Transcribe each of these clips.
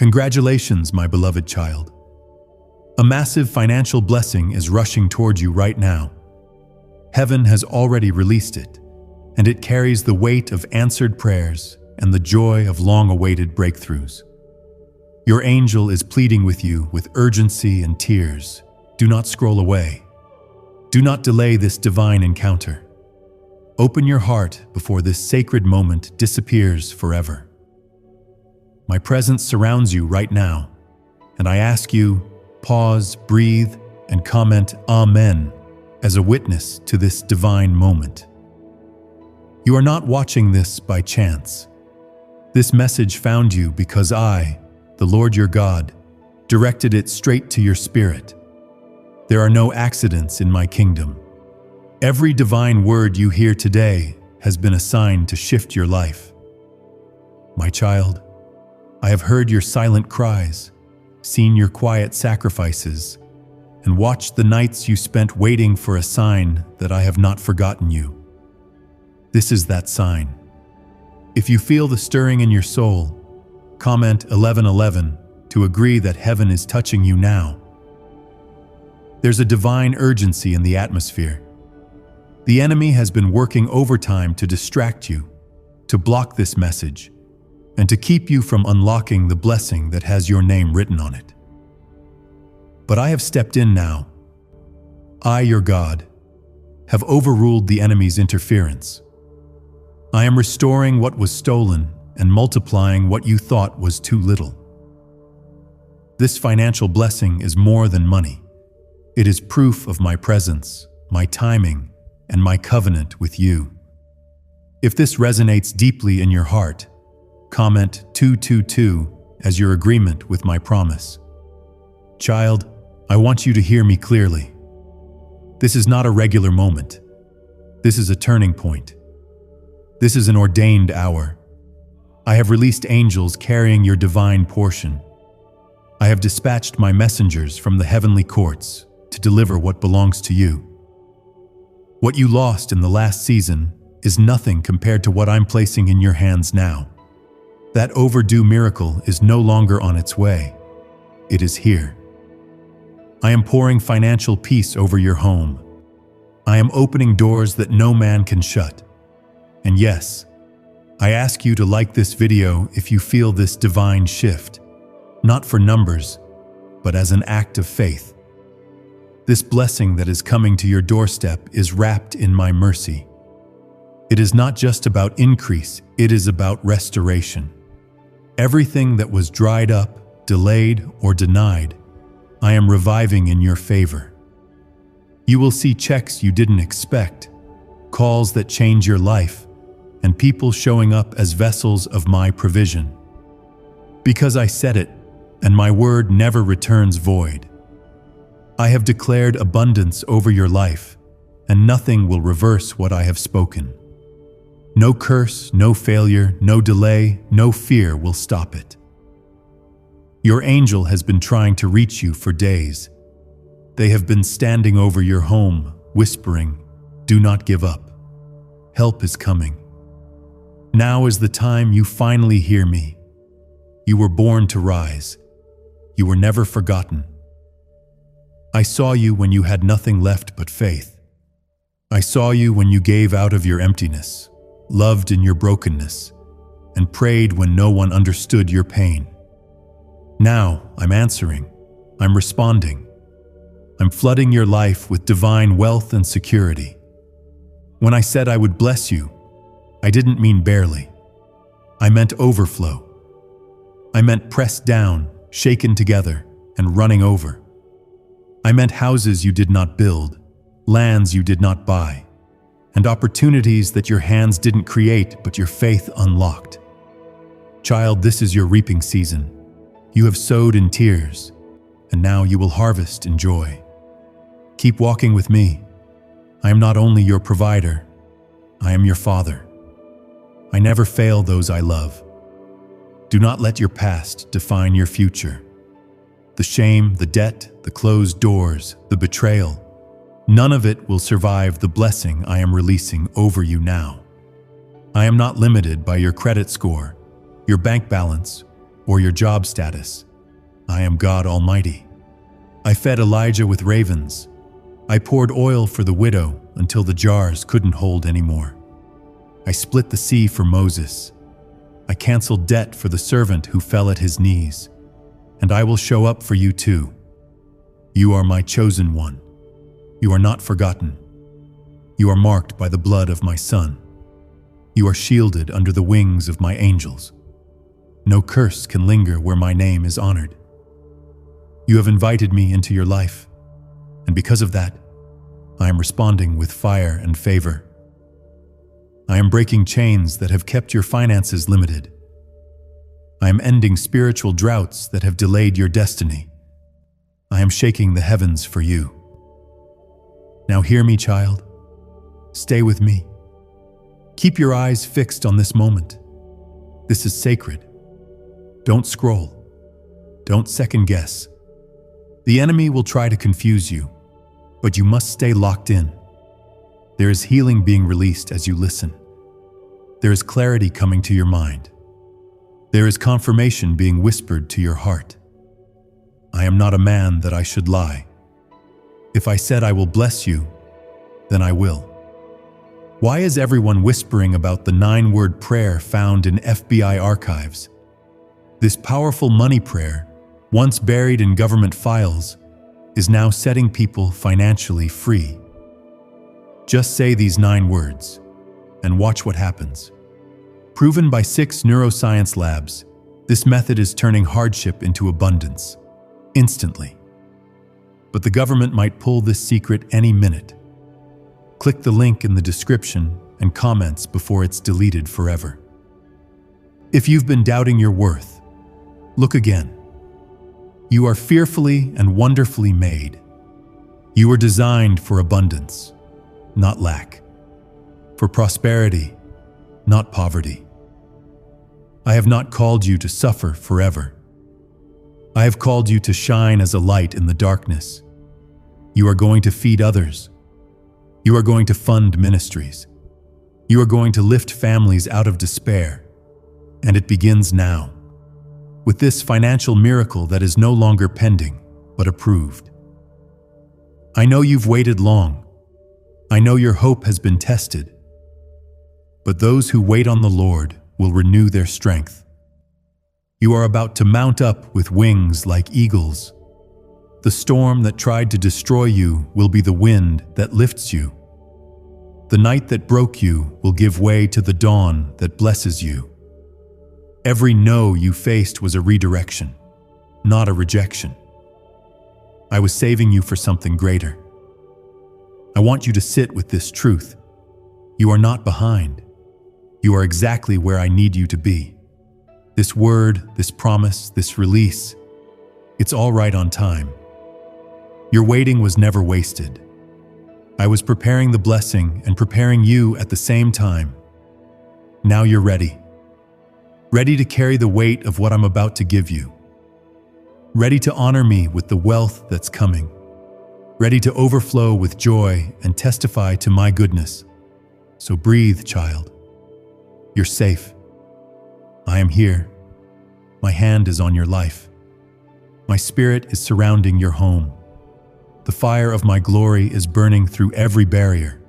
Congratulations, my beloved child. A massive financial blessing is rushing towards you right now. Heaven has already released it, and it carries the weight of answered prayers and the joy of long-awaited breakthroughs. Your angel is pleading with you with urgency and tears. Do not scroll away. Do not delay this divine encounter. Open your heart before this sacred moment disappears forever. My presence surrounds you right now, and I ask you, pause, breathe, and comment Amen as a witness to this divine moment. You are not watching this by chance. This message found you because I, the Lord your God, directed it straight to your spirit. There are no accidents in my kingdom. Every divine word you hear today has been assigned to shift your life. My child, I have heard your silent cries, seen your quiet sacrifices, and watched the nights you spent waiting for a sign that I have not forgotten you. This is that sign. If you feel the stirring in your soul, comment 1111 to agree that heaven is touching you now. There's a divine urgency in the atmosphere. The enemy has been working overtime to distract you, to block this message, and to keep you from unlocking the blessing that has your name written on it. But I have stepped in now. I, your God, have overruled the enemy's interference. I am restoring what was stolen and multiplying what you thought was too little. This financial blessing is more than money. It is proof of my presence, my timing, and my covenant with you. If this resonates deeply in your heart, comment 222 as your agreement with my promise. Child, I want you to hear me clearly. This is not a regular moment. This is a turning point. This is an ordained hour. I have released angels carrying your divine portion. I have dispatched my messengers from the heavenly courts to deliver what belongs to you. What you lost in the last season is nothing compared to what I'm placing in your hands now. That overdue miracle is no longer on its way. It is here. I am pouring financial peace over your home. I am opening doors that no man can shut. And yes, I ask you to like this video if you feel this divine shift, not for numbers, but as an act of faith. This blessing that is coming to your doorstep is wrapped in my mercy. It is not just about increase, it is about restoration. Everything that was dried up, delayed, or denied, I am reviving in your favor. You will see checks you didn't expect, calls that change your life, and people showing up as vessels of my provision. Because I said it, and my word never returns void. I have declared abundance over your life, and nothing will reverse what I have spoken. No curse, no failure, no delay, no fear will stop it. Your angel has been trying to reach you for days. They have been standing over your home, whispering, "Do not give up. Help is coming." Now is the time you finally hear me. You were born to rise. You were never forgotten. I saw you when you had nothing left but faith. I saw you when you gave out of your emptiness, loved in your brokenness, and prayed when no one understood your pain. Now I'm answering. I'm responding. I'm flooding your life with divine wealth and security. When I said I would bless you, I didn't mean barely. I meant overflow. I meant pressed down, shaken together, and running over. I meant houses you did not build, lands you did not buy, and opportunities that your hands didn't create but your faith unlocked. Child, this is your reaping season. You have sowed in tears, and now you will harvest in joy. Keep walking with me. I am not only your provider, I am your father. I never fail those I love. Do not let your past define your future. The shame, the debt, the closed doors, the betrayal, none of it will survive the blessing I am releasing over you now. I am not limited by your credit score, your bank balance, or your job status. I am God Almighty. I fed Elijah with ravens. I poured oil for the widow until the jars couldn't hold anymore. I split the sea for Moses. I canceled debt for the servant who fell at his knees. And I will show up for you too. You are my chosen one. You are not forgotten. You are marked by the blood of my Son. You are shielded under the wings of my angels. No curse can linger where my name is honored. You have invited me into your life, and because of that, I am responding with fire and favor. I am breaking chains that have kept your finances limited. I am ending spiritual droughts that have delayed your destiny. I am shaking the heavens for you. Now hear me, child. Stay with me. Keep your eyes fixed on this moment. This is sacred. Don't scroll. Don't second guess. The enemy will try to confuse you, but you must stay locked in. There is healing being released as you listen. There is clarity coming to your mind. There is confirmation being whispered to your heart. I am not a man that I should lie. If I said I will bless you, then I will. Why is everyone whispering about the 9-word prayer found in FBI archives? This powerful money prayer, once buried in government files, is now setting people financially free. Just say these 9 words, and watch what happens. Proven by 6 neuroscience labs, this method is turning hardship into abundance, instantly. But the government might pull this secret any minute. Click the link in the description and comments before it's deleted forever. If you've been doubting your worth, look again. You are fearfully and wonderfully made. You were designed for abundance, not lack. For prosperity, not poverty. I have not called you to suffer forever. I have called you to shine as a light in the darkness. You are going to feed others. You are going to fund ministries. You are going to lift families out of despair. And it begins now, with this financial miracle that is no longer pending, but approved. I know you've waited long. I know your hope has been tested. But those who wait on the Lord will renew their strength. You are about to mount up with wings like eagles. The storm that tried to destroy you will be the wind that lifts you. The night that broke you will give way to the dawn that blesses you. Every no you faced was a redirection, not a rejection. I was saving you for something greater. I want you to sit with this truth. You are not behind. You are exactly where I need you to be. This word, this promise, this release, it's all right on time. Your waiting was never wasted. I was preparing the blessing and preparing you at the same time. Now you're ready. Ready to carry the weight of what I'm about to give you. Ready to honor me with the wealth that's coming. Ready to overflow with joy and testify to my goodness. So breathe, child. You're safe. I am here. My hand is on your life. My spirit is surrounding your home. The fire of my glory is burning through every barrier.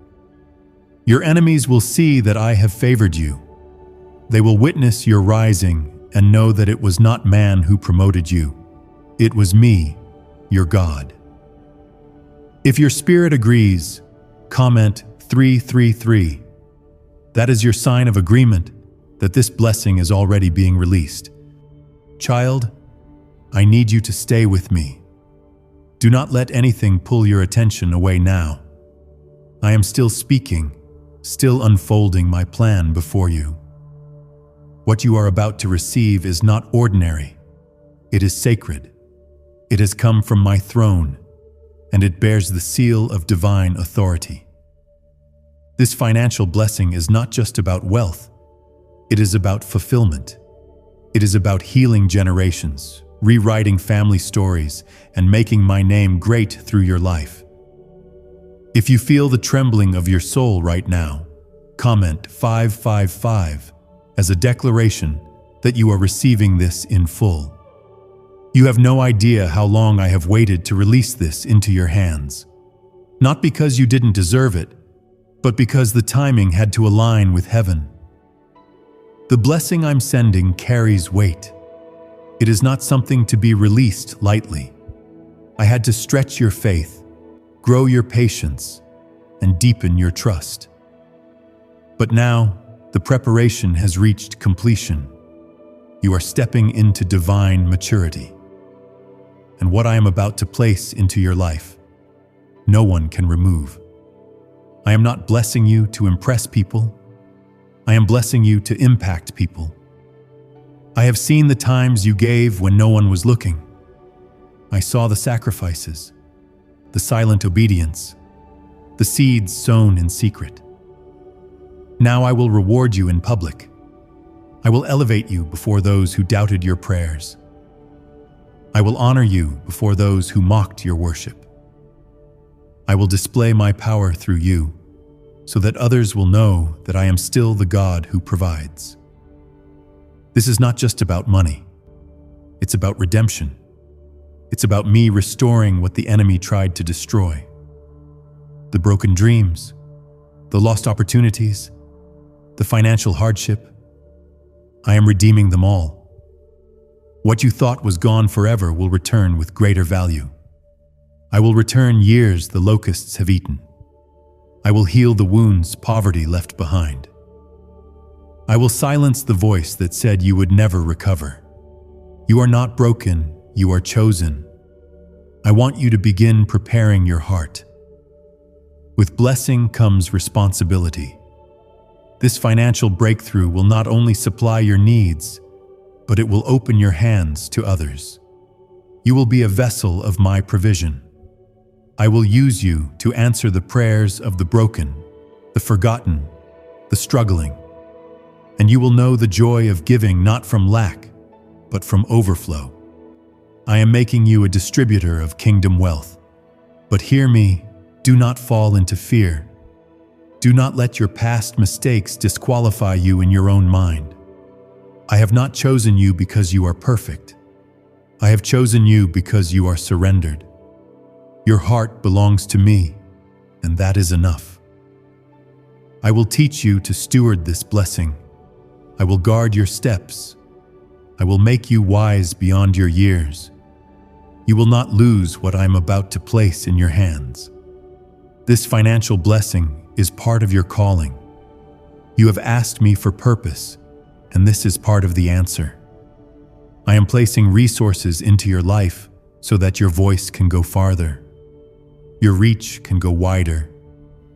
Your enemies will see that I have favored you. They will witness your rising and know that it was not man who promoted you. It was me, your God. If your spirit agrees, comment 333. That is your sign of agreement that this blessing is already being released. Child, I need you to stay with me. Do not let anything pull your attention away now. I am still speaking, still unfolding my plan before you. What you are about to receive is not ordinary. It is sacred. It has come from my throne, and it bears the seal of divine authority. This financial blessing is not just about wealth. It is about fulfillment. It is about healing generations, rewriting family stories, and making my name great through your life. If you feel the trembling of your soul right now, comment 555 as a declaration that you are receiving this in full. You have no idea how long I have waited to release this into your hands. Not because you didn't deserve it, but because the timing had to align with heaven. The blessing I'm sending carries weight. It is not something to be released lightly. I had to stretch your faith, grow your patience, and deepen your trust. But now, the preparation has reached completion. You are stepping into divine maturity. And what I am about to place into your life, no one can remove. I am not blessing you to impress people. I am blessing you to impact people. I have seen the times you gave when no one was looking. I saw the sacrifices, the silent obedience, the seeds sown in secret. Now I will reward you in public. I will elevate you before those who doubted your prayers. I will honor you before those who mocked your worship. I will display my power through you, so that others will know that I am still the God who provides. This is not just about money. It's about redemption. It's about me restoring what the enemy tried to destroy. The broken dreams, the lost opportunities, the financial hardship. I am redeeming them all. What you thought was gone forever will return with greater value. I will return years the locusts have eaten. I will heal the wounds poverty left behind. I will silence the voice that said you would never recover. You are not broken, you are chosen. I want you to begin preparing your heart. With blessing comes responsibility. This financial breakthrough will not only supply your needs, but it will open your hands to others. You will be a vessel of my provision. I will use you to answer the prayers of the broken, the forgotten, the struggling. And you will know the joy of giving not from lack, but from overflow. I am making you a distributor of kingdom wealth. But hear me, do not fall into fear. Do not let your past mistakes disqualify you in your own mind. I have not chosen you because you are perfect. I have chosen you because you are surrendered. Your heart belongs to me, and that is enough. I will teach you to steward this blessing. I will guard your steps. I will make you wise beyond your years. You will not lose what I am about to place in your hands. This financial blessing is part of your calling. You have asked me for purpose, and this is part of the answer. I am placing resources into your life so that your voice can go farther. Your reach can go wider.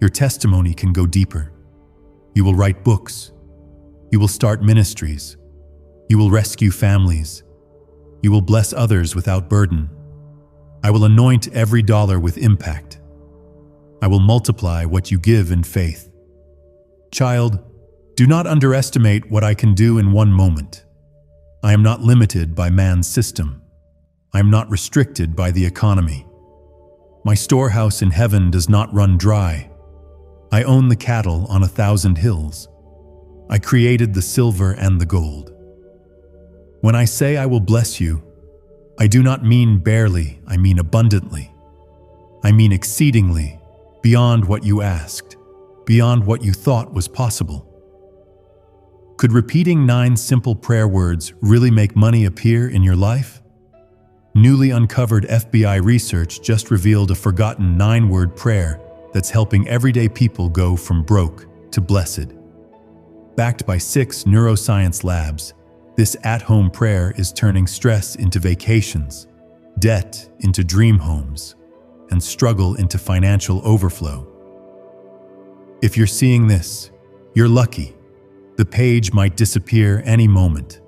Your testimony can go deeper. You will write books. You will start ministries. You will rescue families. You will bless others without burden. I will anoint every dollar with impact. I will multiply what you give in faith. Child, do not underestimate what I can do in one moment. I am not limited by man's system. I am not restricted by the economy. My storehouse in heaven does not run dry. I own the cattle on 1,000 hills. I created the silver and the gold. When I say I will bless you, I do not mean barely, I mean abundantly. I mean exceedingly, beyond what you asked, beyond what you thought was possible. Could repeating 9 simple prayer words really make money appear in your life? Newly uncovered FBI research just revealed a forgotten 9-word prayer that's helping everyday people go from broke to blessed. Backed by 6 neuroscience labs, this at-home prayer is turning stress into vacations, debt into dream homes, and struggle into financial overflow. If you're seeing this, you're lucky. The page might disappear any moment.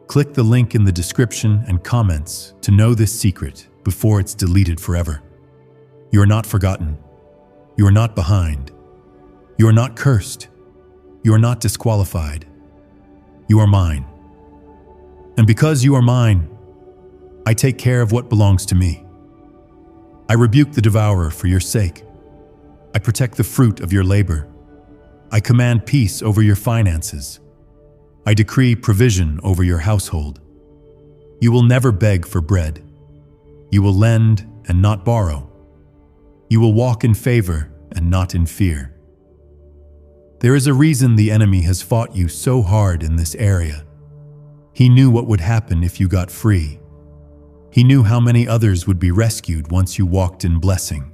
Click the link in the description and comments to know this secret before it's deleted forever. You are not forgotten. You are not behind. You are not cursed. You are not disqualified. You are mine. And because you are mine, I take care of what belongs to me. I rebuke the devourer for your sake. I protect the fruit of your labor. I command peace over your finances. I decree provision over your household. You will never beg for bread. You will lend and not borrow. You will walk in favor and not in fear. There is a reason the enemy has fought you so hard in this area. He knew what would happen if you got free. He knew how many others would be rescued once you walked in blessing.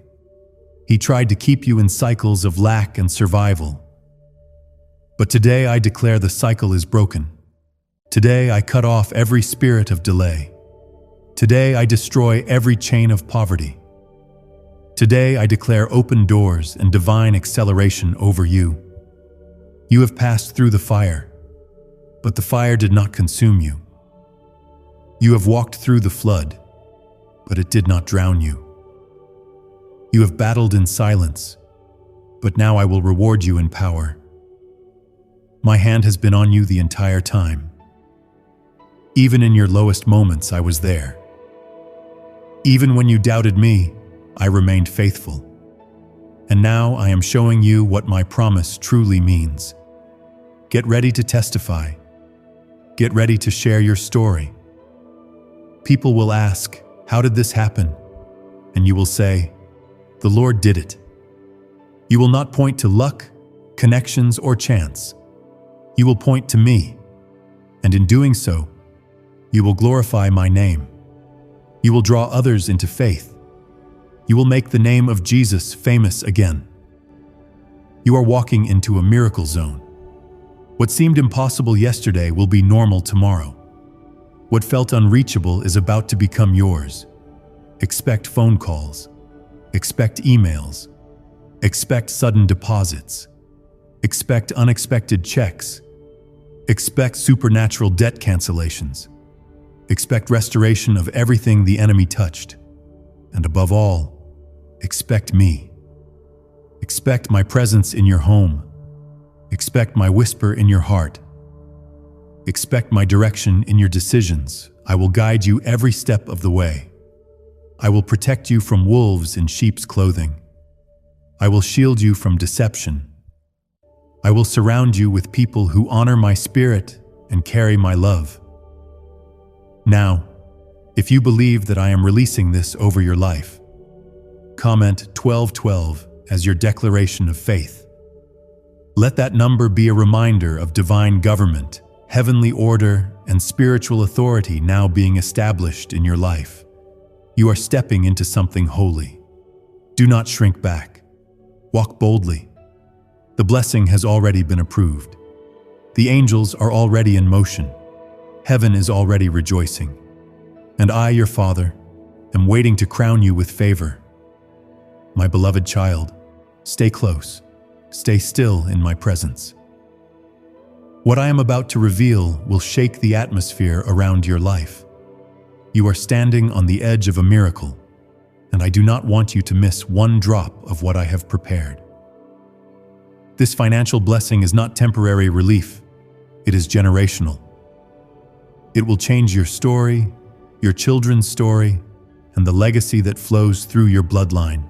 He tried to keep you in cycles of lack and survival. But today I declare the cycle is broken. Today I cut off every spirit of delay. Today I destroy every chain of poverty. Today I declare open doors and divine acceleration over you. You have passed through the fire, but the fire did not consume you. You have walked through the flood, but it did not drown you. You have battled in silence, but now I will reward you in power. My hand has been on you the entire time. Even in your lowest moments, I was there. Even when you doubted me, I remained faithful. And now I am showing you what my promise truly means. Get ready to testify. Get ready to share your story. People will ask, "How did this happen?" And you will say, "The Lord did it." You will not point to luck, connections, or chance. You will point to me, and in doing so, you will glorify my name. You will draw others into faith. You will make the name of Jesus famous again. You are walking into a miracle zone. What seemed impossible yesterday will be normal tomorrow. What felt unreachable is about to become yours. Expect phone calls. Expect emails. Expect sudden deposits. Expect unexpected checks. Expect supernatural debt cancellations. Expect restoration of everything the enemy touched. And above all, expect me. Expect my presence in your home. Expect my whisper in your heart. Expect my direction in your decisions. I will guide you every step of the way. I will protect you from wolves in sheep's clothing. I will shield you from deception. I will surround you with people who honor my spirit and carry my love. Now, if you believe that I am releasing this over your life, comment 1212 as your declaration of faith. Let that number be a reminder of divine government, heavenly order, and spiritual authority now being established in your life. You are stepping into something holy. Do not shrink back. Walk boldly. The blessing has already been approved. The angels are already in motion. Heaven is already rejoicing. And I, your Father, am waiting to crown you with favor. My beloved child, stay close. Stay still in my presence. What I am about to reveal will shake the atmosphere around your life. You are standing on the edge of a miracle, and I do not want you to miss one drop of what I have prepared. This financial blessing is not temporary relief, it is generational. It will change your story, your children's story, and the legacy that flows through your bloodline.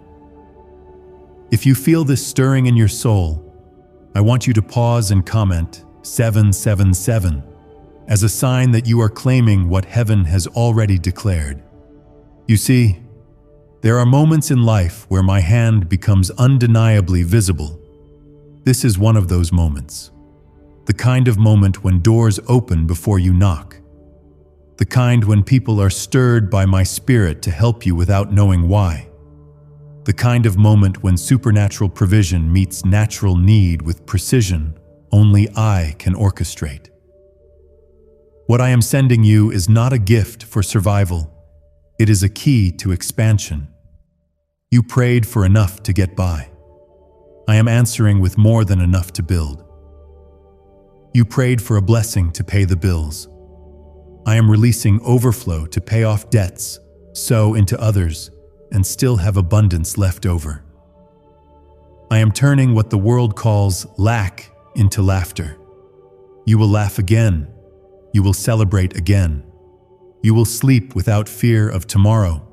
If you feel this stirring in your soul, I want you to pause and comment 777 as a sign that you are claiming what heaven has already declared. You see, there are moments in life where my hand becomes undeniably visible. This is one of those moments. The kind of moment when doors open before you knock. The kind when people are stirred by my spirit to help you without knowing why. The kind of moment when supernatural provision meets natural need with precision only I can orchestrate. What I am sending you is not a gift for survival. It is a key to expansion. You prayed for enough to get by. I am answering with more than enough to build. You prayed for a blessing to pay the bills. I am releasing overflow to pay off debts, sow into others, and still have abundance left over. I am turning what the world calls lack into laughter. You will laugh again. You will celebrate again. You will sleep without fear of tomorrow.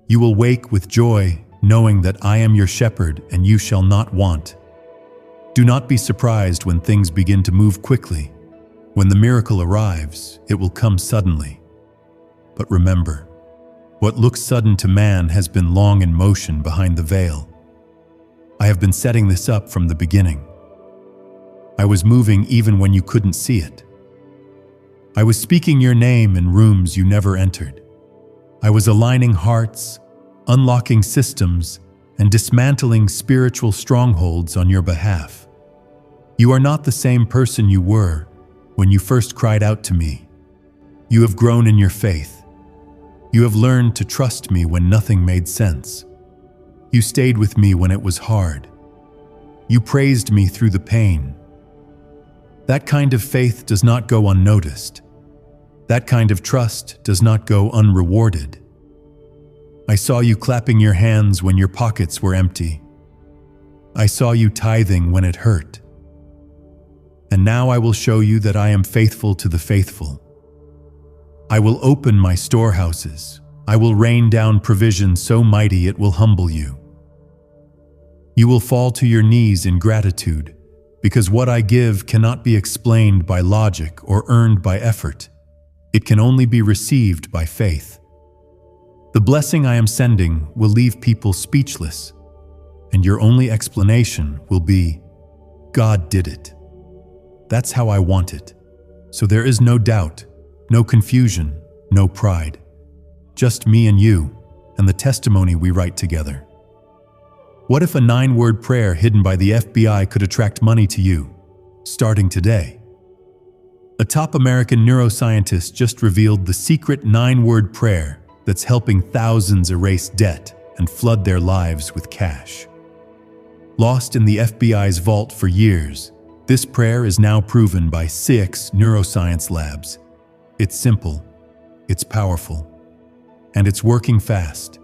You will wake with joy, knowing that I am your shepherd and you shall not want. Do not be surprised when things begin to move quickly. When the miracle arrives, it will come suddenly. But remember, what looks sudden to man has been long in motion behind the veil. I have been setting this up from the beginning. I was moving even when you couldn't see it. I was speaking your name in rooms you never entered. I was aligning hearts, unlocking systems, and dismantling spiritual strongholds on your behalf. You are not the same person you were when you first cried out to me. You have grown in your faith. You have learned to trust me when nothing made sense. You stayed with me when it was hard. You praised me through the pain. That kind of faith does not go unnoticed. That kind of trust does not go unrewarded. I saw you clapping your hands when your pockets were empty. I saw you tithing when it hurt. And now I will show you that I am faithful to the faithful. I will open my storehouses. I will rain down provision so mighty it will humble you. You will fall to your knees in gratitude, because what I give cannot be explained by logic or earned by effort. It can only be received by faith. The blessing I am sending will leave people speechless, and your only explanation will be, God did it. That's how I want it. So there is no doubt, no confusion, no pride. Just me and you, and the testimony we write together. What if a 9-word prayer hidden by the FBI could attract money to you, starting today? A top American neuroscientist just revealed the secret 9-word prayer that's helping thousands erase debt and flood their lives with cash. Lost in the FBI's vault for years, this prayer is now proven by 6 neuroscience labs. It's simple, it's powerful, and it's working fast.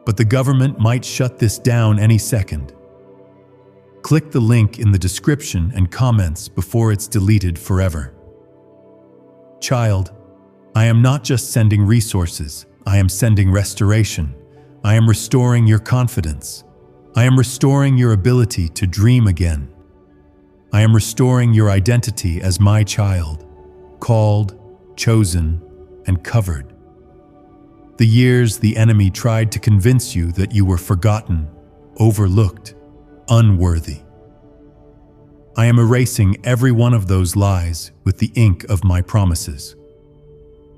But the government might shut this down any second. Click the link in the description and comments before it's deleted forever. Child, I am not just sending resources, I am sending restoration. I am restoring your confidence. I am restoring your ability to dream again. I am restoring your identity as my child, called, chosen, and covered. The years the enemy tried to convince you that you were forgotten, overlooked, unworthy. I am erasing every one of those lies with the ink of my promises.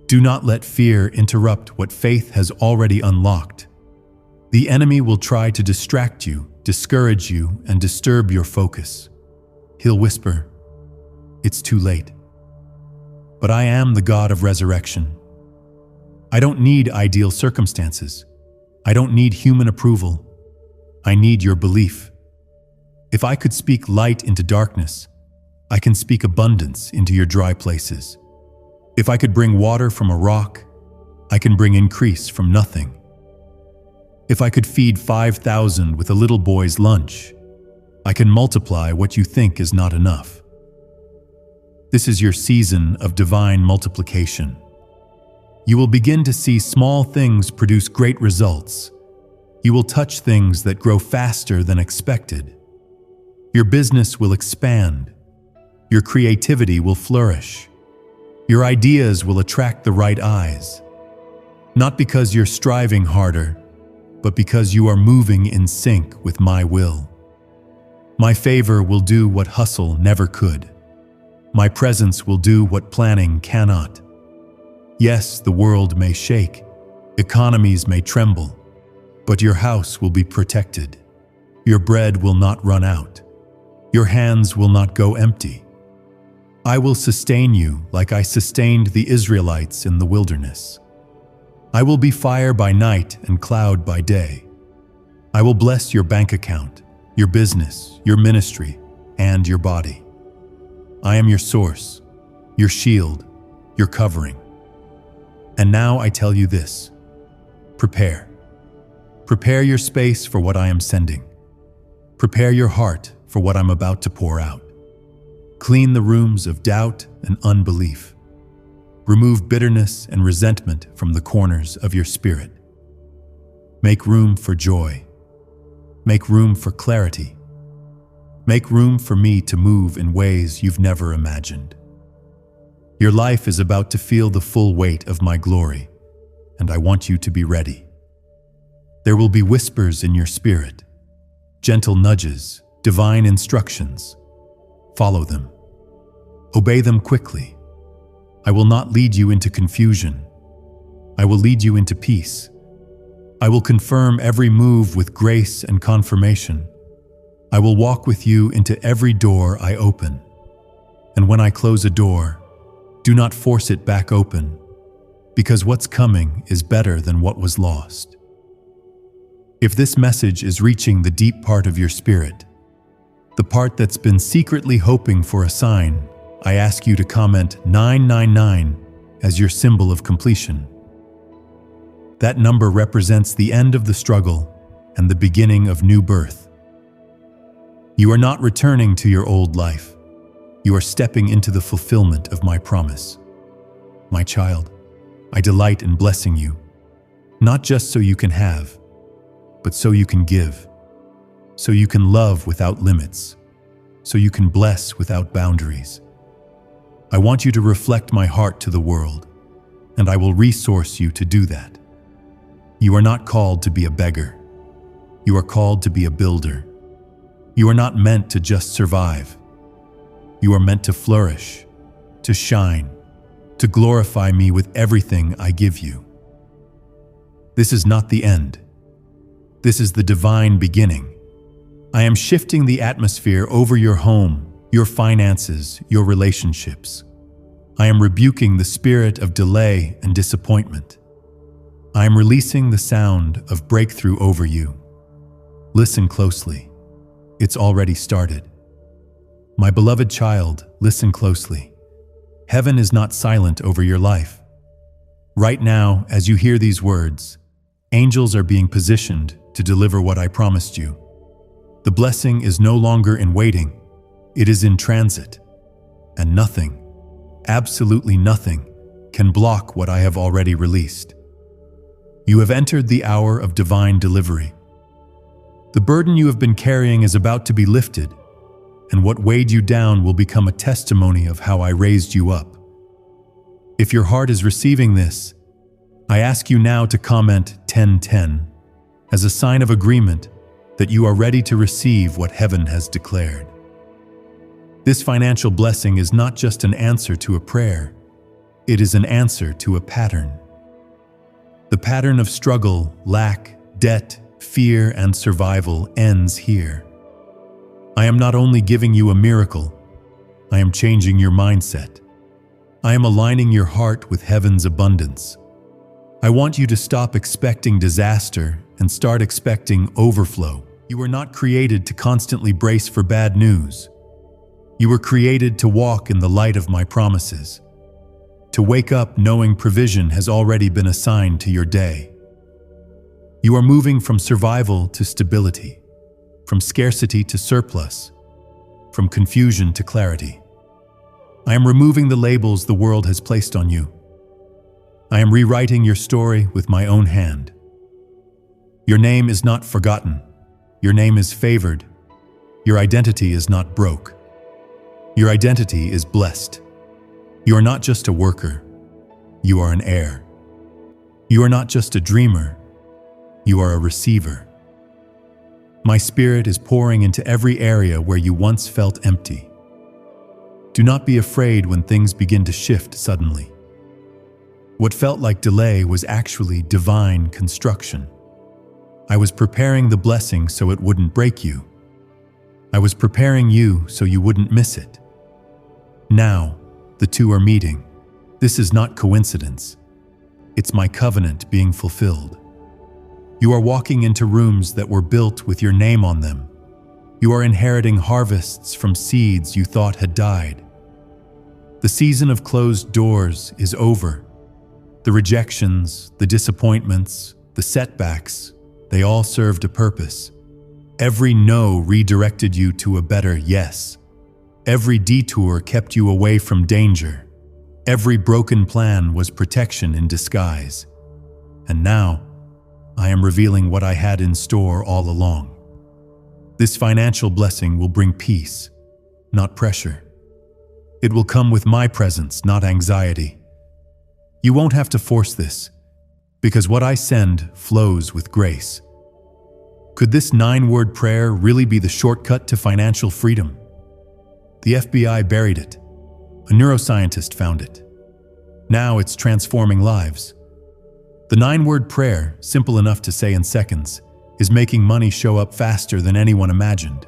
Do not let fear interrupt what faith has already unlocked. The enemy will try to distract you, discourage you, and disturb your focus. He'll whisper, "It's too late." But I am the God of resurrection. I don't need ideal circumstances. I don't need human approval. I need your belief. If I could speak light into darkness, I can speak abundance into your dry places. If I could bring water from a rock, I can bring increase from nothing. If I could feed 5,000 with a little boy's lunch, I can multiply what you think is not enough. This is your season of divine multiplication. You will begin to see small things produce great results. You will touch things that grow faster than expected. Your business will expand. Your creativity will flourish. Your ideas will attract the right eyes. Not because you're striving harder, but because you are moving in sync with my will. My favor will do what hustle never could. My presence will do what planning cannot. Yes, the world may shake, economies may tremble, but your house will be protected. Your bread will not run out. Your hands will not go empty. I will sustain you like I sustained the Israelites in the wilderness. I will be fire by night and cloud by day. I will bless your bank account, your business, your ministry, and your body. I am your source, your shield, your covering. And now I tell you this: prepare. Prepare your space for what I am sending. Prepare your heart for what I'm about to pour out. Clean the rooms of doubt and unbelief. Remove bitterness and resentment from the corners of your spirit. Make room for joy. Make room for clarity. Make room for me to move in ways you've never imagined. Your life is about to feel the full weight of my glory, and I want you to be ready. There will be whispers in your spirit, gentle nudges, divine instructions. Follow them. Obey them quickly. I will not lead you into confusion. I will lead you into peace. I will confirm every move with grace and confirmation. I will walk with you into every door I open. And when I close a door, do not force it back open, because what's coming is better than what was lost. If this message is reaching the deep part of your spirit, the part that's been secretly hoping for a sign, I ask you to comment 999 as your symbol of completion. That number represents the end of the struggle and the beginning of new birth. You are not returning to your old life. You are stepping into the fulfillment of my promise. My child, I delight in blessing you, not just so you can have, but so you can give, so you can love without limits, so you can bless without boundaries. I want you to reflect my heart to the world, and I will resource you to do that. You are not called to be a beggar. You are called to be a builder. You are not meant to just survive. You are meant to flourish, to shine, to glorify me with everything I give you. This is not the end. This is the divine beginning. I am shifting the atmosphere over your home, your finances, your relationships. I am rebuking the spirit of delay and disappointment. I am releasing the sound of breakthrough over you. Listen closely. It's already started. My beloved child, listen closely. Heaven is not silent over your life. Right now, as you hear these words, angels are being positioned to deliver what I promised you. The blessing is no longer in waiting, it is in transit. And nothing, absolutely nothing, can block what I have already released. You have entered the hour of divine delivery. The burden you have been carrying is about to be lifted, and what weighed you down will become a testimony of how I raised you up. If your heart is receiving this, I ask you now to comment 1010 as a sign of agreement that you are ready to receive what heaven has declared. This financial blessing is not just an answer to a prayer, it is an answer to a pattern. The pattern of struggle, lack, debt, fear, and survival ends here. I am not only giving you a miracle, I am changing your mindset. I am aligning your heart with heaven's abundance. I want you to stop expecting disaster and start expecting overflow. You were not created to constantly brace for bad news. You were created to walk in the light of my promises, to wake up knowing provision has already been assigned to your day. You are moving from survival to stability, from scarcity to surplus, from confusion to clarity. I am removing the labels the world has placed on you. I am rewriting your story with my own hand. Your name is not forgotten. Your name is favored. Your identity is not broke. Your identity is blessed. You are not just a worker. You are an heir. You are not just a dreamer. You are a receiver. My spirit is pouring into every area where you once felt empty. Do not be afraid when things begin to shift suddenly. What felt like delay was actually divine construction. I was preparing the blessing so it wouldn't break you. I was preparing you so you wouldn't miss it. Now, the two are meeting. This is not coincidence. It's my covenant being fulfilled. You are walking into rooms that were built with your name on them. You are inheriting harvests from seeds you thought had died. The season of closed doors is over. The rejections, the disappointments, the setbacks, they all served a purpose. Every no redirected you to a better yes. Every detour kept you away from danger. Every broken plan was protection in disguise. And now, I am revealing what I had in store all along. This financial blessing will bring peace, not pressure. It will come with my presence, not anxiety. You won't have to force this, because what I send flows with grace. Could this 9-word prayer really be the shortcut to financial freedom? The FBI buried it. A neuroscientist found it. Now it's transforming lives. The 9-word prayer, simple enough to say in seconds, is making money show up faster than anyone imagined.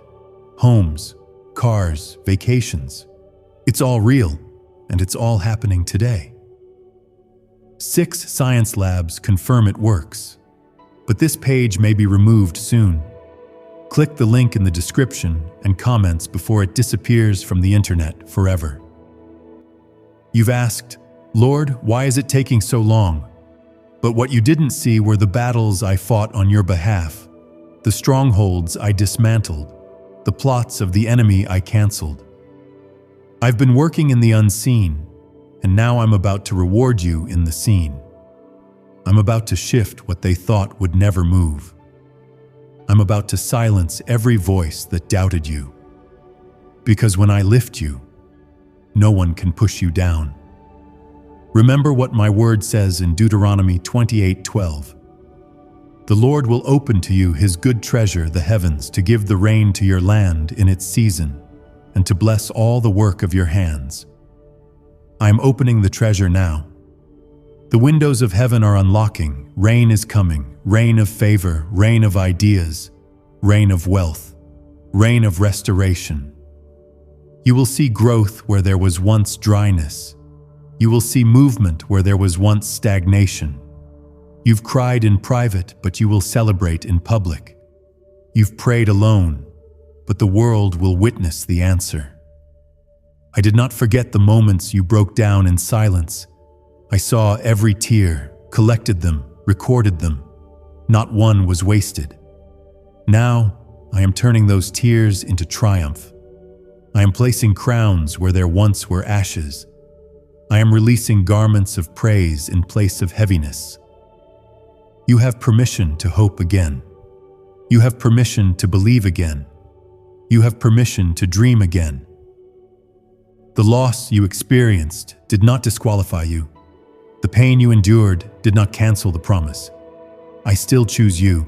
Homes, cars, vacations. It's all real, and it's all happening today. 6 science labs confirm it works. But this page may be removed soon. Click the link in the description and comments before it disappears from the internet forever. You've asked, Lord, why is it taking so long? But what you didn't see were the battles I fought on your behalf, the strongholds I dismantled, the plots of the enemy I canceled. I've been working in the unseen, and now I'm about to reward you in the seen. I'm about to shift what they thought would never move. I'm about to silence every voice that doubted you. Because when I lift you, no one can push you down. Remember what my word says in Deuteronomy 28:12. The Lord will open to you his good treasure, the heavens, to give the rain to your land in its season, and to bless all the work of your hands. I am opening the treasure now. The windows of heaven are unlocking. Rain is coming. Rain of favor, rain of ideas, rain of wealth, rain of restoration. You will see growth where there was once dryness. You will see movement where there was once stagnation. You've cried in private, but you will celebrate in public. You've prayed alone, but the world will witness the answer. I did not forget the moments you broke down in silence. I saw every tear, collected them, recorded them. Not one was wasted. Now, I am turning those tears into triumph. I am placing crowns where there once were ashes. I am releasing garments of praise in place of heaviness. You have permission to hope again. You have permission to believe again. You have permission to dream again. The loss you experienced did not disqualify you. The pain you endured did not cancel the promise. I still choose you.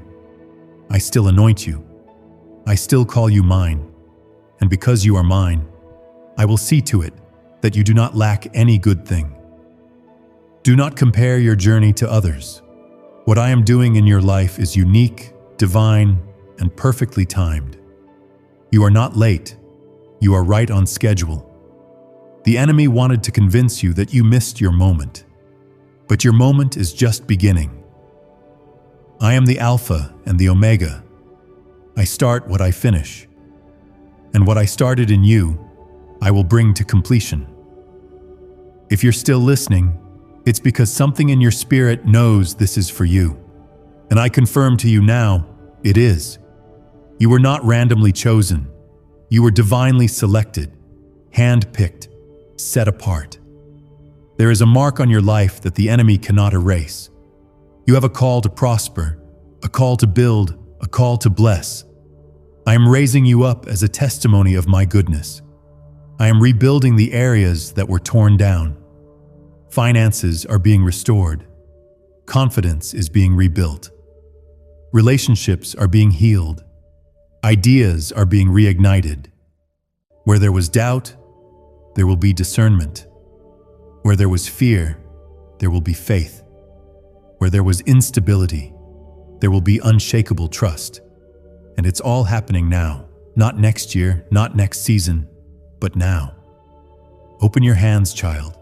I still anoint you. I still call you mine. And because you are mine, I will see to it that you do not lack any good thing. Do not compare your journey to others. What I am doing in your life is unique, divine, and perfectly timed. You are not late. You are right on schedule. The enemy wanted to convince you that you missed your moment. But your moment is just beginning. I am the Alpha and the Omega. I start what I finish. And what I started in you, I will bring to completion. If you're still listening, it's because something in your spirit knows this is for you. And I confirm to you now, it is. You were not randomly chosen. You were divinely selected, hand-picked, set apart. There is a mark on your life that the enemy cannot erase. You have a call to prosper, a call to build, a call to bless. I am raising you up as a testimony of my goodness. I am rebuilding the areas that were torn down. Finances are being restored. Confidence is being rebuilt. Relationships are being healed. Ideas are being reignited. Where there was doubt, there will be discernment. Where there was fear, there will be faith. Where there was instability, there will be unshakable trust. And it's all happening now, not next year, not next season, but now. Open your hands, child.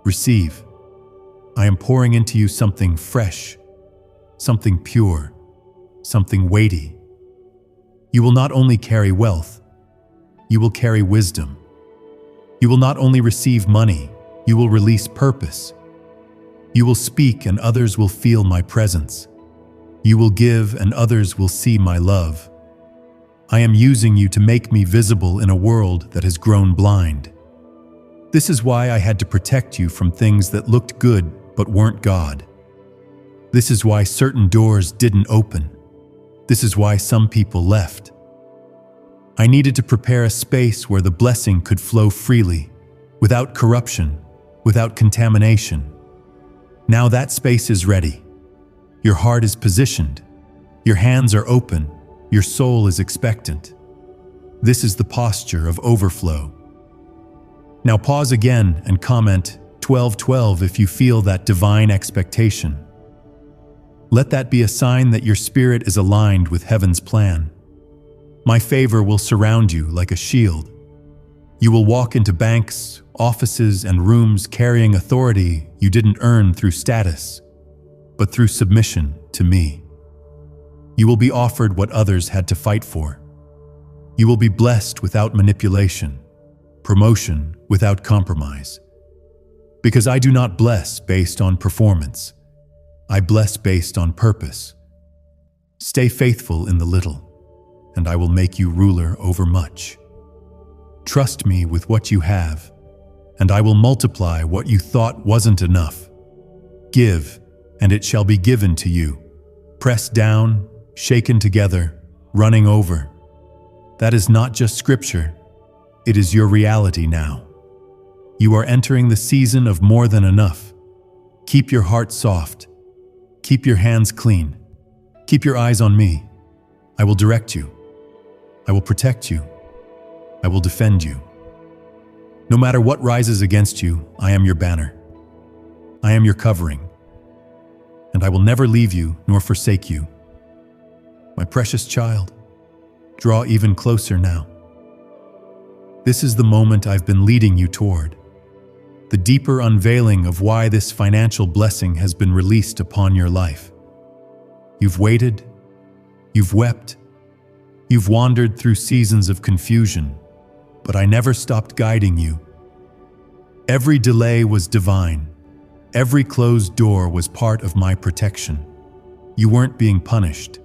Receive. I am pouring into you something fresh, something pure, something weighty. You will not only carry wealth, you will carry wisdom. You will not only receive money, you will release purpose. You will speak and others will feel my presence. You will give and others will see my love. I am using you to make me visible in a world that has grown blind. This is why I had to protect you from things that looked good but weren't God. This is why certain doors didn't open. This is why some people left. I needed to prepare a space where the blessing could flow freely, without corruption, without contamination. Now that space is ready. Your heart is positioned. Your hands are open. Your soul is expectant. This is the posture of overflow. Now pause again and comment 12:12 if you feel that divine expectation. Let that be a sign that your spirit is aligned with heaven's plan. My favor will surround you like a shield. You will walk into banks, offices, and rooms carrying authority you didn't earn through status, but through submission to me. You will be offered what others had to fight for. You will be blessed without manipulation, promotion without compromise. Because I do not bless based on performance. I bless based on purpose. Stay faithful in the little, and I will make you ruler over much. Trust me with what you have, and I will multiply what you thought wasn't enough. Give, and it shall be given to you. Pressed down, shaken together, running over. That is not just scripture. It is your reality now. You are entering the season of more than enough. Keep your heart soft. Keep your hands clean. Keep your eyes on me. I will direct you. I will protect you. I will defend you. No matter what rises against you, I am your banner. I am your covering. And I will never leave you nor forsake you. My precious child, draw even closer now. This is the moment I've been leading you toward. The deeper unveiling of why this financial blessing has been released upon your life. You've waited, you've wept, you've wandered through seasons of confusion, but I never stopped guiding you. Every delay was divine. Every closed door was part of my protection. You weren't being punished.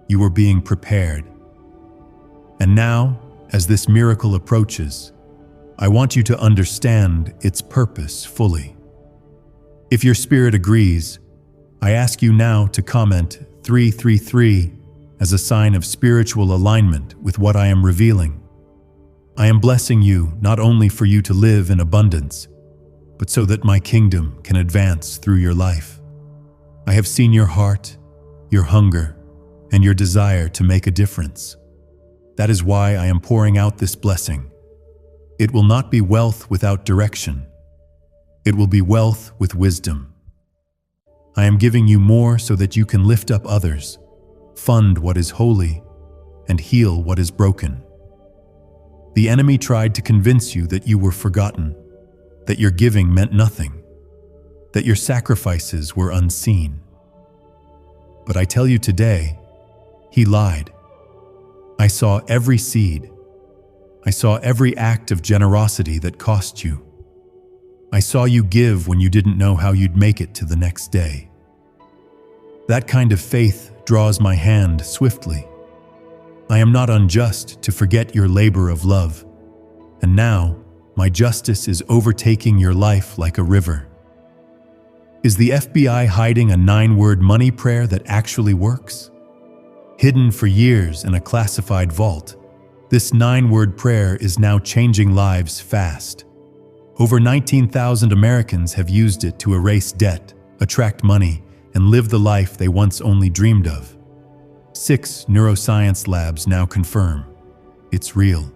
You were being prepared. And now, as this miracle approaches, I want you to understand its purpose fully. If your spirit agrees, I ask you now to comment 333 as a sign of spiritual alignment with what I am revealing. I am blessing you not only for you to live in abundance, but so that my kingdom can advance through your life. I have seen your heart, your hunger, and your desire to make a difference. That is why I am pouring out this blessing. It will not be wealth without direction. It will be wealth with wisdom. I am giving you more so that you can lift up others, fund what is holy, and heal what is broken. The enemy tried to convince you that you were forgotten, that your giving meant nothing, that your sacrifices were unseen. But I tell you today, he lied. I saw every seed. I saw every act of generosity that cost you. I saw you give when you didn't know how you'd make it to the next day. That kind of faith draws my hand swiftly. I am not unjust to forget your labor of love, and now my justice is overtaking your life like a river. Is the FBI hiding a 9-word money prayer that actually works? Hidden for years in a classified vault, this 9-word prayer is now changing lives fast. Over 19,000 Americans have used it to erase debt, attract money, and live the life they once only dreamed of. 6 neuroscience labs now confirm it's real.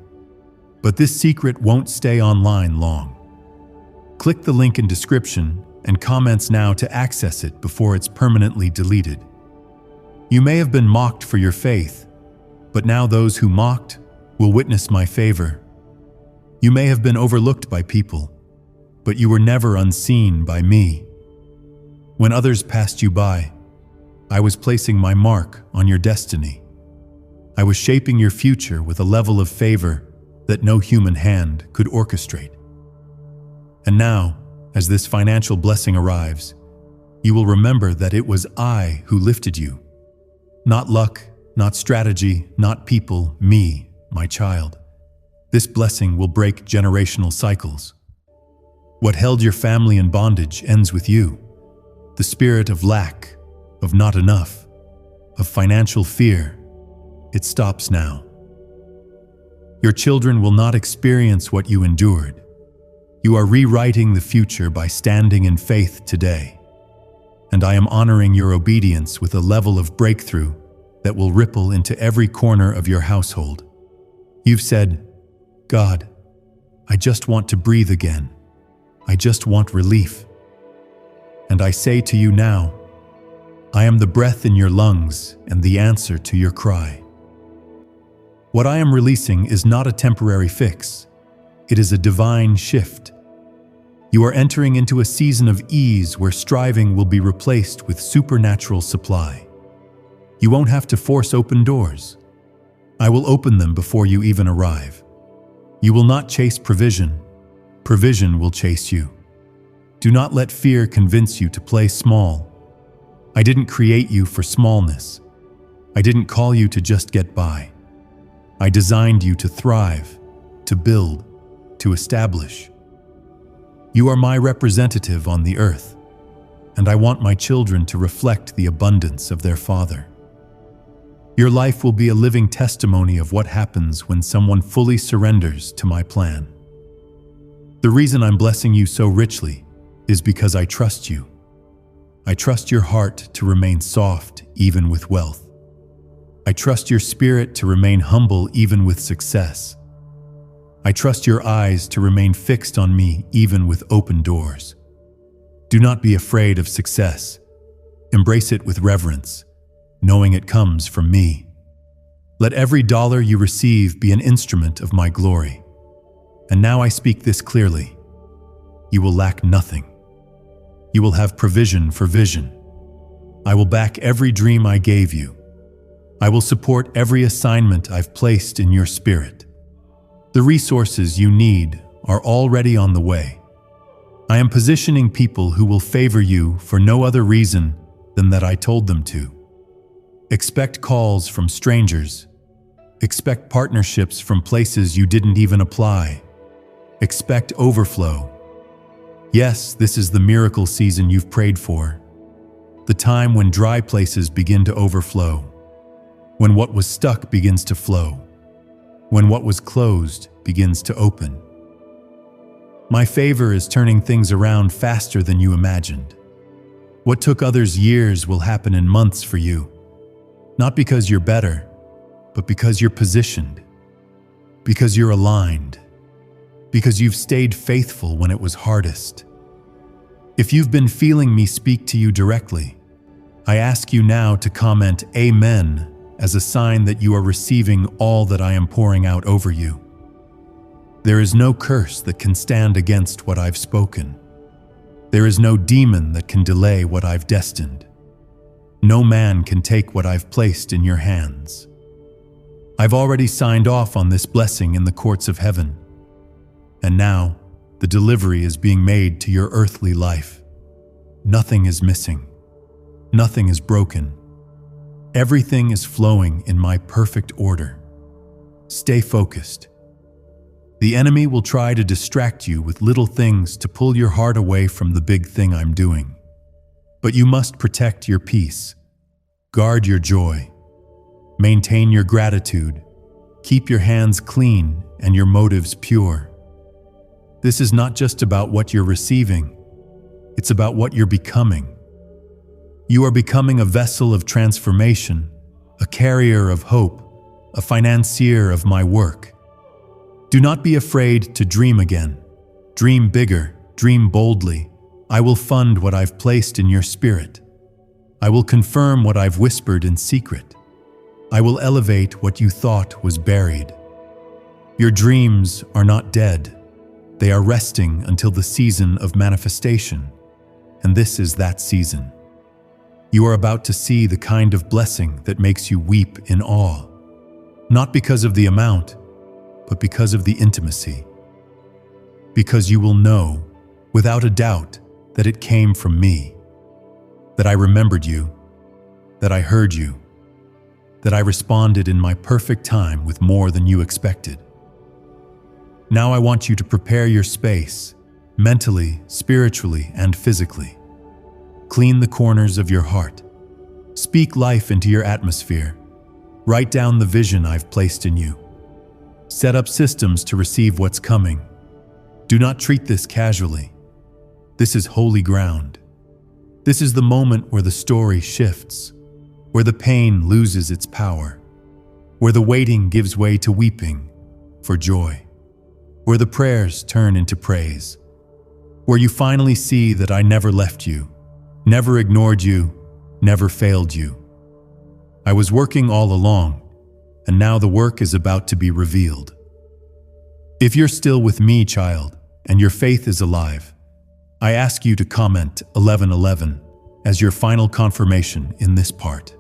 But this secret won't stay online long. Click the link in description and comments now to access it before it's permanently deleted. You may have been mocked for your faith, but now those who mocked will witness my favor. You may have been overlooked by people, but you were never unseen by me. When others passed you by, I was placing my mark on your destiny. I was shaping your future with a level of favor that no human hand could orchestrate. And now, as this financial blessing arrives, you will remember that it was I who lifted you. Not luck, not strategy, not people, me, my child. This blessing will break generational cycles. What held your family in bondage ends with you. The spirit of lack, of not enough, of financial fear, it stops now. Your children will not experience what you endured. You are rewriting the future by standing in faith today. And I am honoring your obedience with a level of breakthrough that will ripple into every corner of your household. You've said, God, I just want to breathe again. I just want relief. And I say to you now, I am the breath in your lungs and the answer to your cry. What I am releasing is not a temporary fix. It is a divine shift. You are entering into a season of ease where striving will be replaced with supernatural supply. You won't have to force open doors. I will open them before you even arrive. You will not chase provision. Provision will chase you. Do not let fear convince you to play small. I didn't create you for smallness. I didn't call you to just get by. I designed you to thrive, to build, to establish. You are my representative on the earth, and I want my children to reflect the abundance of their Father. Your life will be a living testimony of what happens when someone fully surrenders to my plan. The reason I'm blessing you so richly is because I trust you. I trust your heart to remain soft even with wealth. I trust your spirit to remain humble even with success. I trust your eyes to remain fixed on me even with open doors. Do not be afraid of success. Embrace it with reverence, knowing it comes from me. Let every dollar you receive be an instrument of my glory. And now I speak this clearly. You will lack nothing. You will have provision for vision. I will back every dream I gave you. I will support every assignment I've placed in your spirit. The resources you need are already on the way. I am positioning people who will favor you for no other reason than that I told them to. Expect calls from strangers. Expect partnerships from places you didn't even apply. Expect overflow. Yes, this is the miracle season you've prayed for. The time when dry places begin to overflow. When what was stuck begins to flow. When what was closed begins to open. My favor is turning things around faster than you imagined. What took others years will happen in months for you. Not because you're better, but because you're positioned. Because you're aligned. Because you've stayed faithful when it was hardest. If you've been feeling me speak to you directly, I ask you now to comment Amen as a sign that you are receiving all that I am pouring out over you. There is no curse that can stand against what I've spoken. There is no demon that can delay what I've destined. No man can take what I've placed in your hands. I've already signed off on this blessing in the courts of heaven. And now, the delivery is being made to your earthly life. Nothing is missing. Nothing is broken. Everything is flowing in my perfect order. Stay focused. The enemy will try to distract you with little things to pull your heart away from the big thing I'm doing. But you must protect your peace. Guard your joy. Maintain your gratitude. Keep your hands clean and your motives pure. This is not just about what you're receiving. It's about what you're becoming. You are becoming a vessel of transformation, a carrier of hope, a financier of my work. Do not be afraid to dream again. Dream bigger, dream boldly. I will fund what I've placed in your spirit. I will confirm what I've whispered in secret. I will elevate what you thought was buried. Your dreams are not dead. They are resting until the season of manifestation. And this is that season. You are about to see the kind of blessing that makes you weep in awe. Not because of the amount, but because of the intimacy. Because you will know, without a doubt, that it came from me. That I remembered you. That I heard you. That I responded in my perfect time with more than you expected. Now I want you to prepare your space, mentally, spiritually, and physically. Clean the corners of your heart. Speak life into your atmosphere. Write down the vision I've placed in you. Set up systems to receive what's coming. Do not treat this casually. This is holy ground. This is the moment where the story shifts, where the pain loses its power, where the waiting gives way to weeping for joy, where the prayers turn into praise, where you finally see that I never left you, never ignored you, never failed you. I was working all along, and now the work is about to be revealed. If you're still with me, child, and your faith is alive, I ask you to comment 1111 as your final confirmation in this part.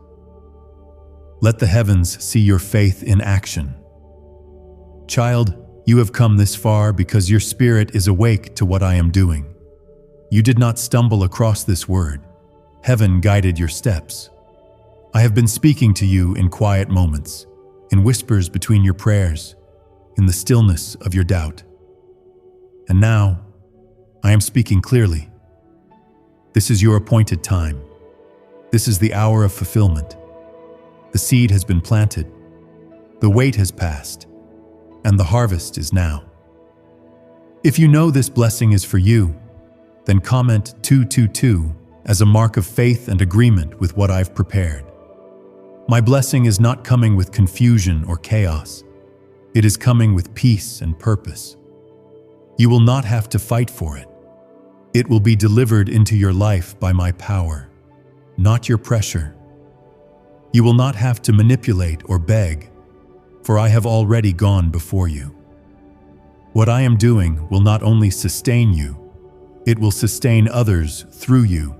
Let the heavens see your faith in action. Child, you have come this far because your spirit is awake to what I am doing. You did not stumble across this word. Heaven guided your steps. I have been speaking to you in quiet moments, in whispers between your prayers, in the stillness of your doubt. And now, I am speaking clearly. This is your appointed time. This is the hour of fulfillment. The seed has been planted, the wait has passed, and the harvest is now. If you know this blessing is for you, then comment 222 as a mark of faith and agreement with what I've prepared. My blessing is not coming with confusion or chaos. It is coming with peace and purpose. You will not have to fight for it. It will be delivered into your life by my power, not your pressure. You will not have to manipulate or beg, for I have already gone before you. What I am doing will not only sustain you, it will sustain others through you.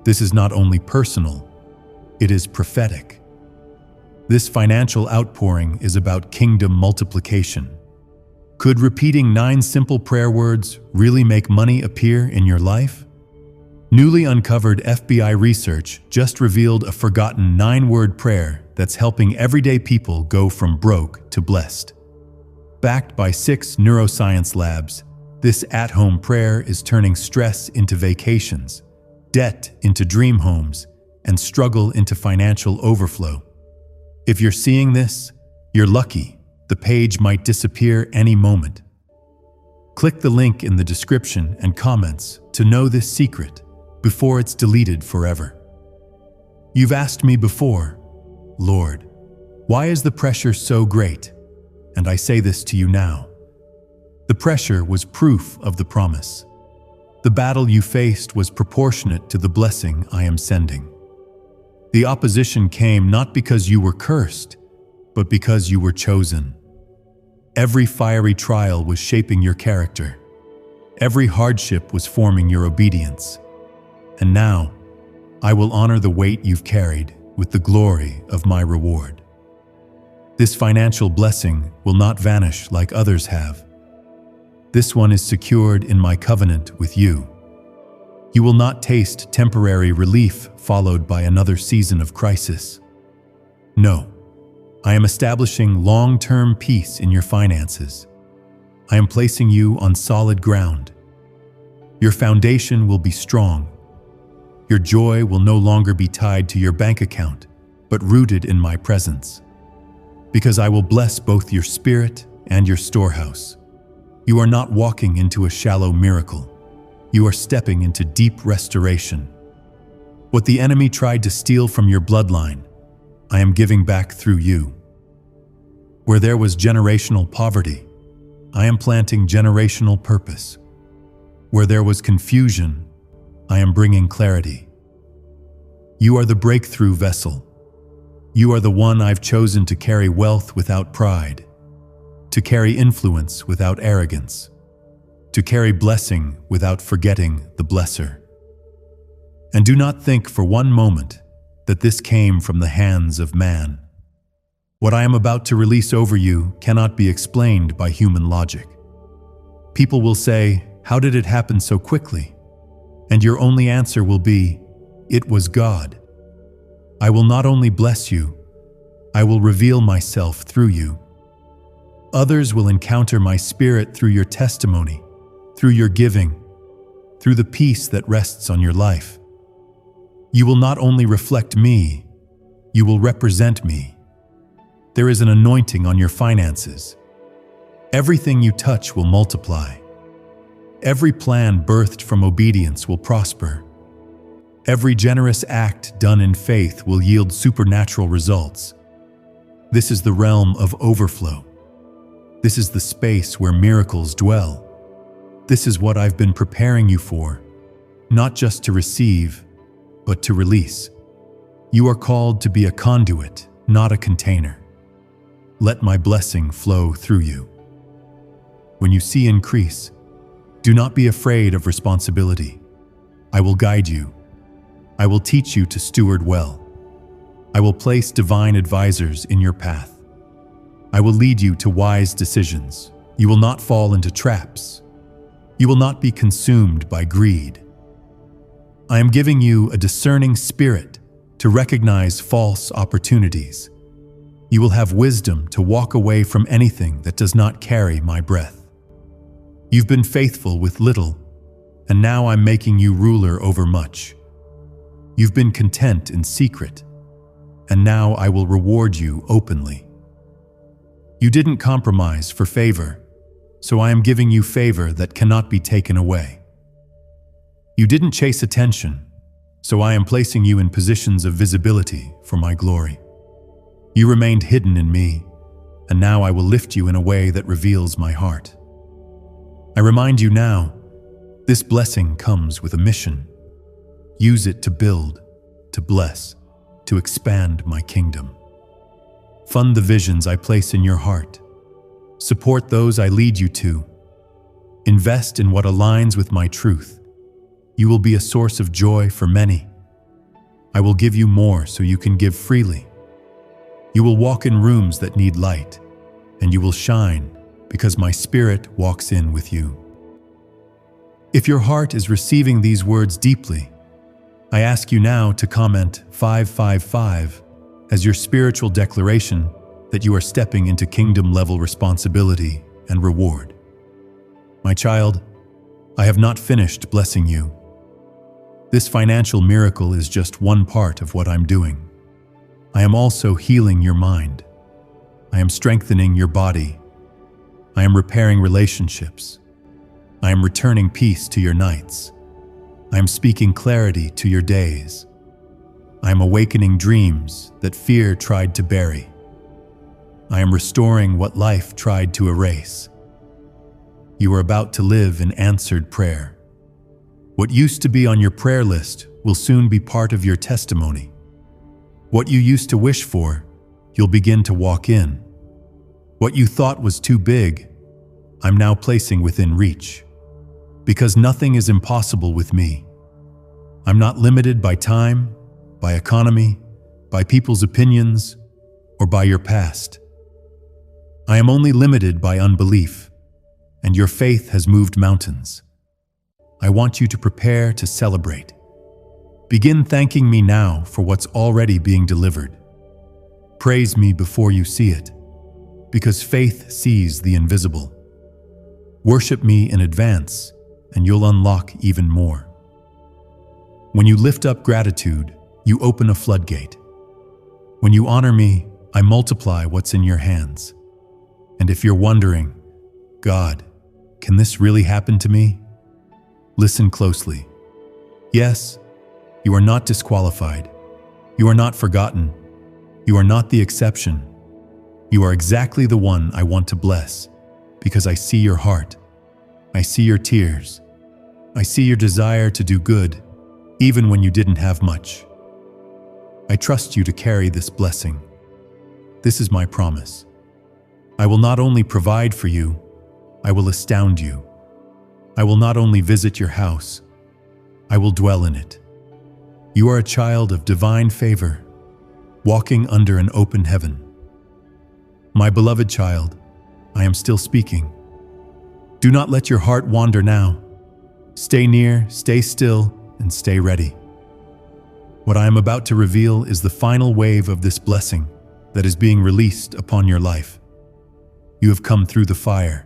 This is not only personal, it is prophetic. This financial outpouring is about kingdom multiplication. Could repeating 9 simple prayer words really make money appear in your life? Newly uncovered FBI research just revealed a forgotten 9-word prayer that's helping everyday people go from broke to blessed. Backed by 6 neuroscience labs, this at-home prayer is turning stress into vacations, debt into dream homes, and struggle into financial overflow. If you're seeing this, you're lucky. The page might disappear any moment. Click the link in the description and comments to know this secret before it's deleted forever. You've asked me before, Lord, why is the pressure so great? And I say this to you now. The pressure was proof of the promise. The battle you faced was proportionate to the blessing I am sending. The opposition came not because you were cursed, but because you were chosen. Every fiery trial was shaping your character. Every hardship was forming your obedience. And now, I will honor the weight you've carried with the glory of my reward. This financial blessing will not vanish like others have. This one is secured in my covenant with you. You will not taste temporary relief followed by another season of crisis. No, I am establishing long-term peace in your finances. I am placing you on solid ground. Your foundation will be strong. Your joy will no longer be tied to your bank account, but rooted in my presence. Because I will bless both your spirit and your storehouse. You are not walking into a shallow miracle. You are stepping into deep restoration. What the enemy tried to steal from your bloodline, I am giving back through you. Where there was generational poverty, I am planting generational purpose. Where there was confusion, I am bringing clarity. You are the breakthrough vessel. You are the one I've chosen to carry wealth without pride, to carry influence without arrogance, to carry blessing without forgetting the blesser. And do not think for one moment that this came from the hands of man. What I am about to release over you cannot be explained by human logic. People will say, "How did it happen so quickly?" And your only answer will be, "It was God." I will not only bless you, I will reveal myself through you. Others will encounter my spirit through your testimony, through your giving, through the peace that rests on your life. You will not only reflect me, you will represent me. There is an anointing on your finances. Everything you touch will multiply. Every plan birthed from obedience will prosper. Every generous act done in faith will yield supernatural results. This is the realm of overflow. This is the space where miracles dwell. This is what I've been preparing you for, not just to receive, but to release. You are called to be a conduit, not a container. Let my blessing flow through you. When you see increase, do not be afraid of responsibility. I will guide you. I will teach you to steward well. I will place divine advisors in your path. I will lead you to wise decisions. You will not fall into traps. You will not be consumed by greed. I am giving you a discerning spirit to recognize false opportunities. You will have wisdom to walk away from anything that does not carry my breath. You've been faithful with little, and now I'm making you ruler over much. You've been content in secret, and now I will reward you openly. You didn't compromise for favor, so I am giving you favor that cannot be taken away. You didn't chase attention, so I am placing you in positions of visibility for my glory. You remained hidden in me, and now I will lift you in a way that reveals my heart. I remind you now, this blessing comes with a mission. Use it to build, to bless, to expand my kingdom. Fund the visions I place in your heart. Support those I lead you to. Invest in what aligns with my truth. You will be a source of joy for many. I will give you more so you can give freely. You will walk in rooms that need light, and you will shine because my spirit walks in with you. If your heart is receiving these words deeply, I ask you now to comment 555 as your spiritual declaration that you are stepping into kingdom-level responsibility and reward. My child, I have not finished blessing you. This financial miracle is just one part of what I'm doing. I am also healing your mind. I am strengthening your body. I am repairing relationships. I am returning peace to your nights. I am speaking clarity to your days. I am awakening dreams that fear tried to bury. I am restoring what life tried to erase. You are about to live in answered prayer. What used to be on your prayer list will soon be part of your testimony. What you used to wish for, you'll begin to walk in. What you thought was too big, I'm now placing within reach. Because nothing is impossible with me. I'm not limited by time, by economy, by people's opinions, or by your past. I am only limited by unbelief, and your faith has moved mountains. I want you to prepare to celebrate. Begin thanking me now for what's already being delivered. Praise me before you see it, because faith sees the invisible. Worship me in advance, and you'll unlock even more. When you lift up gratitude, you open a floodgate. When you honor me, I multiply what's in your hands. And if you're wondering, God, can this really happen to me? Listen closely. Yes, you are not disqualified. You are not forgotten. You are not the exception. You are exactly the one I want to bless, because I see your heart. I see your tears. I see your desire to do good, even when you didn't have much. I trust you to carry this blessing. This is my promise. I will not only provide for you, I will astound you. I will not only visit your house, I will dwell in it. You are a child of divine favor, walking under an open heaven. My beloved child, I am still speaking. Do not let your heart wander now. Stay near, stay still, and stay ready. What I am about to reveal is the final wave of this blessing that is being released upon your life. You have come through the fire.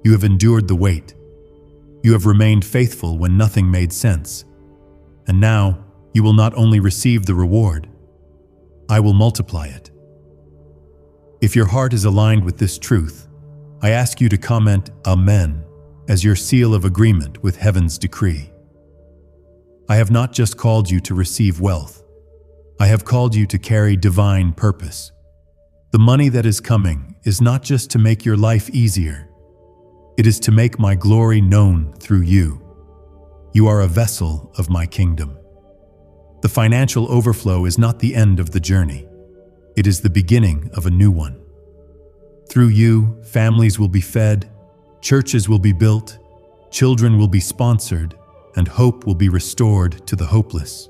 You have endured the weight. You have remained faithful when nothing made sense. And now, you will not only receive the reward, I will multiply it. If your heart is aligned with this truth, I ask you to comment Amen as your seal of agreement with heaven's decree. I have not just called you to receive wealth. I have called you to carry divine purpose. The money that is coming is not just to make your life easier. It is to make my glory known through you. You are a vessel of my kingdom. The financial overflow is not the end of the journey. It is the beginning of a new one. Through you, families will be fed, churches will be built, children will be sponsored, and hope will be restored to the hopeless.